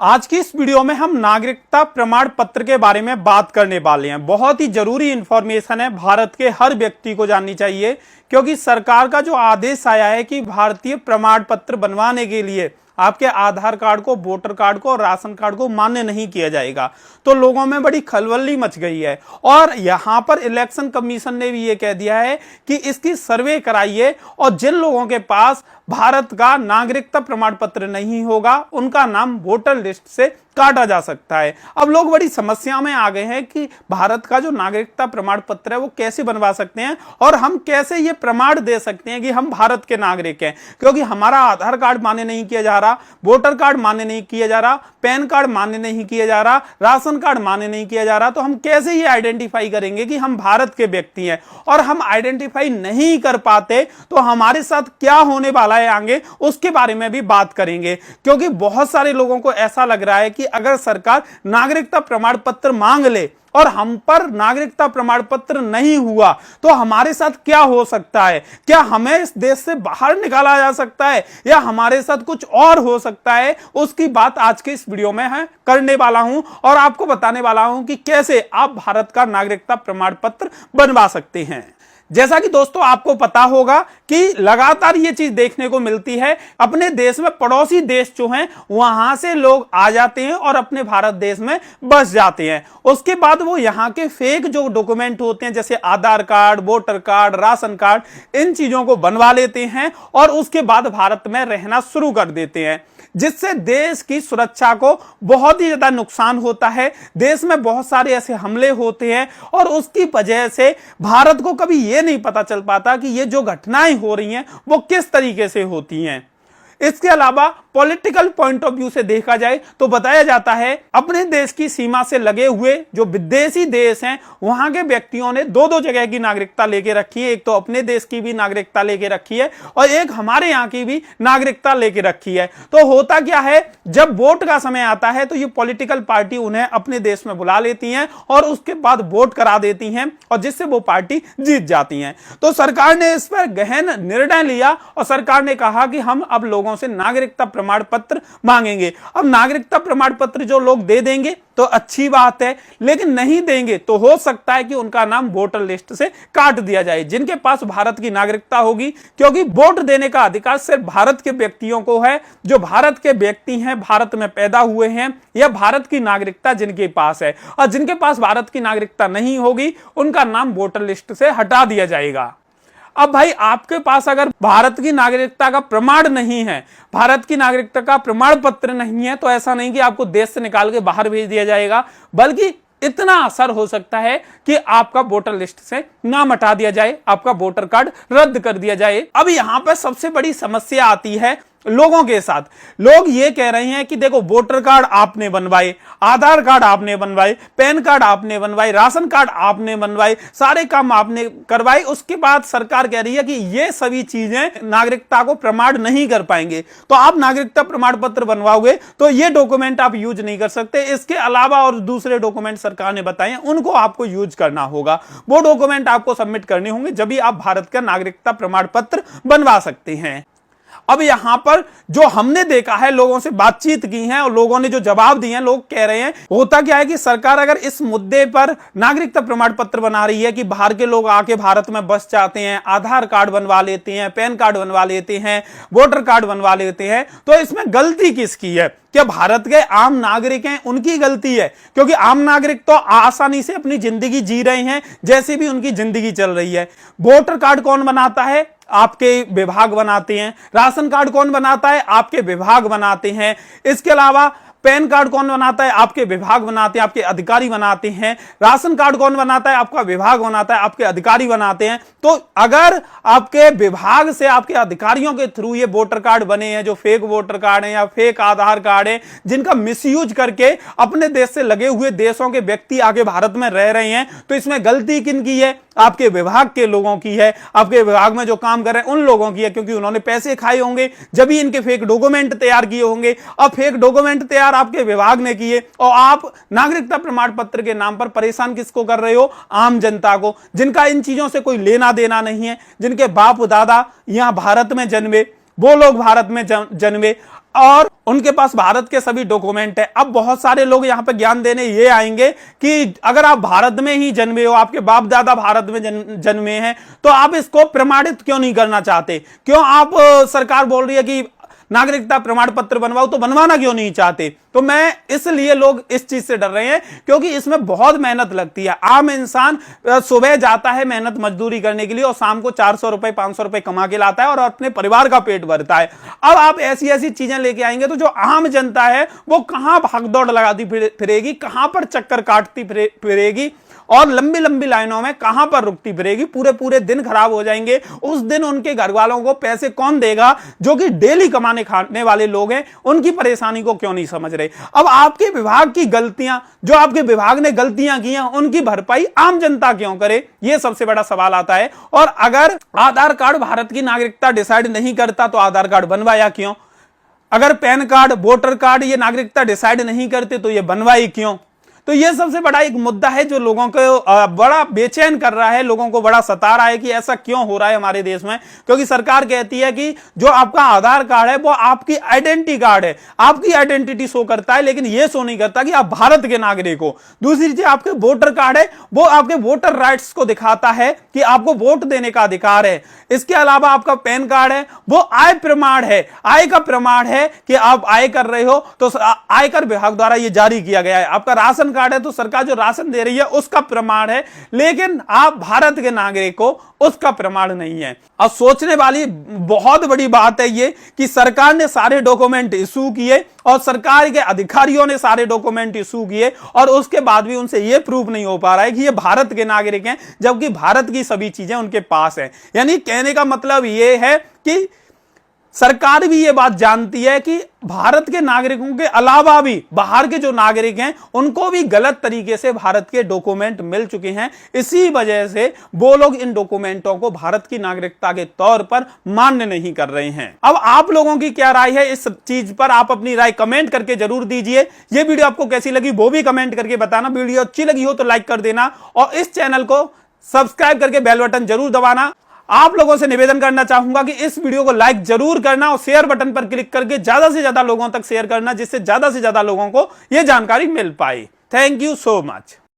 आज की इस वीडियो में हम नागरिकता प्रमाण पत्र के बारे में बात करने वाले हैं। बहुत ही जरूरी इंफॉर्मेशन है, भारत के हर व्यक्ति को जाननी चाहिए, क्योंकि सरकार का जो आदेश आया है कि भारतीय प्रमाण पत्र बनवाने के लिए आपके आधार कार्ड को, वोटर कार्ड को और राशन कार्ड को मान्य नहीं किया जाएगा, तो लोगों में बड़ी खलबली मच गई है। और यहां पर इलेक्शन कमीशन ने भी ये कह दिया है कि इसकी सर्वे कराइए और जिन लोगों के पास भारत का नागरिकता प्रमाण पत्र नहीं होगा उनका नाम वोटर लिस्ट से काटा जा सकता है। अब लोग बड़ी समस्या में आ गए हैं कि भारत का जो नागरिकता प्रमाण पत्र है वो कैसे बनवा सकते हैं और हम कैसे ये प्रमाण दे सकते हैं कि हम भारत के नागरिक हैं, क्योंकि हमारा आधार कार्ड मान्य नहीं किया जा रहा, वोटर कार्ड मान्य नहीं किया जा रहा, पैन कार्ड मान्य नहीं किया जा रहा, राशन कार्ड मान्य नहीं किया जा रहा। तो हम कैसे ये आइडेंटिफाई करेंगे कि हम भारत के व्यक्ति हैं? और हम आइडेंटिफाई नहीं कर पाते तो हमारे साथ क्या होने वाला है आगे, उसके बारे में भी बात करेंगे। क्योंकि बहुत सारे लोगों को ऐसा लग रहा है कि अगर सरकार नागरिकता प्रमाण पत्र मांग ले और हम पर नागरिकता प्रमाण पत्र नहीं हुआ तो हमारे साथ क्या हो सकता है, क्या हमें इस देश से बाहर निकाला जा सकता है या हमारे साथ कुछ और हो सकता है, उसकी बात आज के इस वीडियो में है करने वाला हूं और आपको बताने वाला हूं कि कैसे आप भारत का नागरिकता प्रमाण पत्र बनवा सकते हैं। जैसा कि दोस्तों आपको पता होगा कि लगातार ये चीज देखने को मिलती है, अपने देश में पड़ोसी देश जो हैं वहां से लोग आ जाते हैं और अपने भारत देश में बस जाते हैं। उसके बाद वो यहाँ के फेक जो डॉक्यूमेंट होते हैं जैसे Aadhaar card, voter card, ration card, इन चीजों को बनवा लेते हैं और उसके बाद भारत में रहना शुरू कर देते हैं, जिससे देश की सुरक्षा को बहुत ही ज्यादा नुकसान होता है। देश में बहुत सारे ऐसे हमले होते हैं और उसकी वजह से भारत को कभी ये नहीं पता चल पाता कि ये जो घटनाएं हो रही हैं वो किस तरीके से होती हैं। इसके अलावा पॉलिटिकल पॉइंट ऑफ व्यू से देखा जाए तो बताया जाता है अपने देश की सीमा से लगे हुए जो विदेशी देश हैं वहां के व्यक्तियों ने दो दो जगह की नागरिकता लेके रखी है। एक तो अपने देश की भी नागरिकता लेके रखी है और एक हमारे यहाँ की भी नागरिकता लेके रखी है। तो होता क्या है, जब वोट का समय आता है तो ये पॉलिटिकल पार्टी उन्हें अपने देश में बुला लेती हैं और उसके बाद वोट करा देती हैं और जिससे वो पार्टी जीत जाती हैं। तो सरकार ने इस पर गहन निर्णय लिया और सरकार ने कहा कि हम अब लोगों से नागरिकता प्रमाण पत्र मांगेंगे। अब नागरिकता प्रमाण पत्र जो लोग दे देंगे तो अच्छी बात है, लेकिन नहीं देंगे तो हो सकता है कि उनका नाम वोटर लिस्ट से काट दिया जाए जिनके पास भारत की नागरिकता होगी, क्योंकि वोट देने का अधिकार सिर्फ भारत के व्यक्तियों को है जो भारत के व्यक्ति हैं, भारत में पैदा हुए हैं या भारत की नागरिकता जिनके पास है। और जिनके पास भारत की नागरिकता नहीं होगी उनका नाम वोटर लिस्ट से हटा दिया जाएगा। अब भाई आपके पास अगर भारत की नागरिकता का प्रमाण नहीं है, भारत की नागरिकता का प्रमाण पत्र नहीं है, तो ऐसा नहीं कि आपको देश से निकाल के बाहर भेज दिया जाएगा, बल्कि इतना असर हो सकता है कि आपका वोटर लिस्ट से नाम हटा दिया जाए, आपका वोटर कार्ड रद्द कर दिया जाए। अब यहां पर सबसे बड़ी समस्या आती है लोगों के साथ। लोग ये कह रहे हैं कि देखो वोटर कार्ड आपने बनवाए, आधार कार्ड आपने बनवाए, पैन कार्ड आपने बनवाए, राशन कार्ड आपने बनवाए, सारे काम आपने करवाए, उसके बाद सरकार कह रही है कि ये सभी चीजें नागरिकता को प्रमाण नहीं कर पाएंगे, तो आप नागरिकता प्रमाण पत्र बनवाओगे तो ये डॉक्यूमेंट आप यूज नहीं कर सकते। इसके अलावा और दूसरे डॉक्यूमेंट सरकार ने बताए हैं उनको आपको यूज करना होगा, वो डॉक्यूमेंट आपको सबमिट करने होंगे, जब भी आप भारत का नागरिकता प्रमाण पत्र बनवा सकते हैं। अब यहां पर जो हमने देखा है, लोगों से बातचीत की है और लोगों ने जो जवाब दिए हैं, लोग कह रहे हैं होता क्या है कि सरकार अगर इस मुद्दे पर नागरिकता प्रमाण पत्र बना रही है कि बाहर के लोग आके भारत में बस जाते हैं, आधार कार्ड बनवा लेते हैं, पैन कार्ड बनवा लेते हैं, वोटर कार्ड बनवा लेते हैं, तो इसमें गलती किसकी है? क्या भारत के आम नागरिक हैं उनकी गलती है? क्योंकि आम नागरिक तो आसानी से अपनी जिंदगी जी रहे हैं जैसे भी उनकी जिंदगी चल रही है। वोटर कार्ड कौन बनाता है? आपके विभाग बनाते हैं। राशन कार्ड कौन बनाता है? आपके विभाग बनाते हैं। इसके अलावा पैन कार्ड कौन बनाता है? आपके विभाग बनाते हैं, आपके अधिकारी बनाते हैं। राशन कार्ड कौन बनाता है? आपका विभाग बनाता है, आपके अधिकारी बनाते हैं। तो अगर आपके विभाग से, आपके अधिकारियों के थ्रू ये वोटर कार्ड बने हैं जो फेक वोटर कार्ड है या फेक आधार कार्ड है, जिनका मिसयूज करके अपने देश से लगे हुए देशों के व्यक्ति आगे भारत में रह रहे हैं, तो इसमें गलती किन की है? आपके विभाग के लोगों की है। आपके विभाग में जो काम कर रहे हैं उन लोगों की है, क्योंकि उन्होंने पैसे खाए होंगे जब ही इनके फेक डॉक्यूमेंट तैयार किए होंगे। अब फेक डॉक्यूमेंट तैयार आपके विभाग ने किए और आप नागरिकता प्रमाण पत्र के नाम पर परेशान किसको कर रहे हो? आम जनता को, जिनका इन चीजों से कोई लेना देना नहीं है, जिनके बाप दादा यहां भारत में जन्मे, वो लोग भारत में जन्मे। और उनके पास भारत के सभी डॉक्यूमेंट है। अब बहुत सारे लोग यहां पे ज्ञान देने ये आएंगे कि अगर आप भारत में ही जन्मे हो, आपके बाप दादा भारत में जन्मे हैं, तो आप इसको प्रमाणित क्यों नहीं करना चाहते? क्यों आप सरकार बोल रही है कि नागरिकता प्रमाण पत्र बनवाओ, तो बनवाना क्यों नहीं चाहते? तो मैं इसलिए लोग इस चीज से डर रहे हैं क्योंकि इसमें बहुत मेहनत लगती है। आम इंसान सुबह जाता है मेहनत मजदूरी करने के लिए और शाम को 400 रुपए 500 रुपए कमा के लाता है और अपने परिवार का पेट भरता है। अब आप ऐसी ऐसी चीजें लेके आएंगे तो जो आम जनता है वो कहां भागदौड़ लगाती फिरेगी, कहां पर चक्कर काटती फिरेगी और लंबी लंबी लाइनों में कहां पर रुकती फिरेगी। पूरे पूरे दिन खराब हो जाएंगे। उस दिन उनके घर वालों को पैसे कौन देगा? जो कि डेली कमाने खाने वाले लोग हैं, उनकी परेशानी को क्यों नहीं समझ रहे? अब आपके विभाग की गलतियां, जो आपके विभाग ने गलतियां की हैं, उनकी भरपाई आम जनता क्यों करे? यह सबसे बड़ा सवाल आता है। और अगर आधार कार्ड भारत की नागरिकता डिसाइड नहीं करता तो आधार कार्ड बनवाया क्यों? अगर पैन कार्ड, वोटर कार्ड ये नागरिकता डिसाइड नहीं करते तो ये बनवाई क्यों? तो ये सबसे बड़ा एक मुद्दा है जो लोगों को बड़ा बेचैन कर रहा है, लोगों को बड़ा सता रहा है कि ऐसा क्यों हो रहा है हमारे देश में। क्योंकि सरकार कहती है कि जो आपका आधार कार्ड है वो आपकी आइडेंटिटी कार्ड है, आपकी आइडेंटिटी शो करता है, लेकिन ये शो नहीं करता कि आप भारत के नागरिक हो। दूसरी चीज, आपके वोटर कार्ड है वो आपके वोटर राइट्स को दिखाता है कि आपको वोट देने का अधिकार है। इसके अलावा आपका पैन कार्ड है वो आय प्रमाण है, आय का प्रमाण है कि आप आय कर रहे हो, तो आयकर विभाग द्वारा ये जारी किया गया है। आपका राशन कार्ड है तो सरकार जो राशन दे रही है उसका प्रमाण है, लेकिन आप भारत के नागरिक हो उसका प्रमाण नहीं है। अब सोचने वाली बहुत बड़ी बात है ये कि सरकार ने सारे डॉक्यूमेंट इशू किए और सरकार के अधिकारियों ने सारे डॉक्यूमेंट इशू किए और उसके बाद भी उनसे यह प्रूफ नहीं हो पा रहा है कि ये भारत के नागरिक हैं, जबकि भारत की सभी चीजें उनके पास है। यानी कहने का मतलब यह है कि सरकार भी ये बात जानती है कि भारत के नागरिकों के अलावा भी बाहर के जो नागरिक हैं उनको भी गलत तरीके से भारत के डॉक्यूमेंट मिल चुके हैं। इसी वजह से वो लोग इन डॉक्यूमेंटों को भारत की नागरिकता के तौर पर मान्य नहीं कर रहे हैं। अब आप लोगों की क्या राय है इस चीज पर? आप अपनी राय कमेंट करके जरूर दीजिए। ये वीडियो आपको कैसी लगी वो भी कमेंट करके बताना। वीडियो अच्छी लगी हो तो लाइक कर देना और इस चैनल को सब्सक्राइब करके बेल बटन जरूर दबाना। आप लोगों से निवेदन करना चाहूंगा कि इस वीडियो को लाइक जरूर करना और शेयर बटन पर क्लिक करके ज्यादा से ज्यादा लोगों तक शेयर करना, जिससे ज्यादा से ज्यादा लोगों को यह जानकारी मिल पाए। Thank you so much.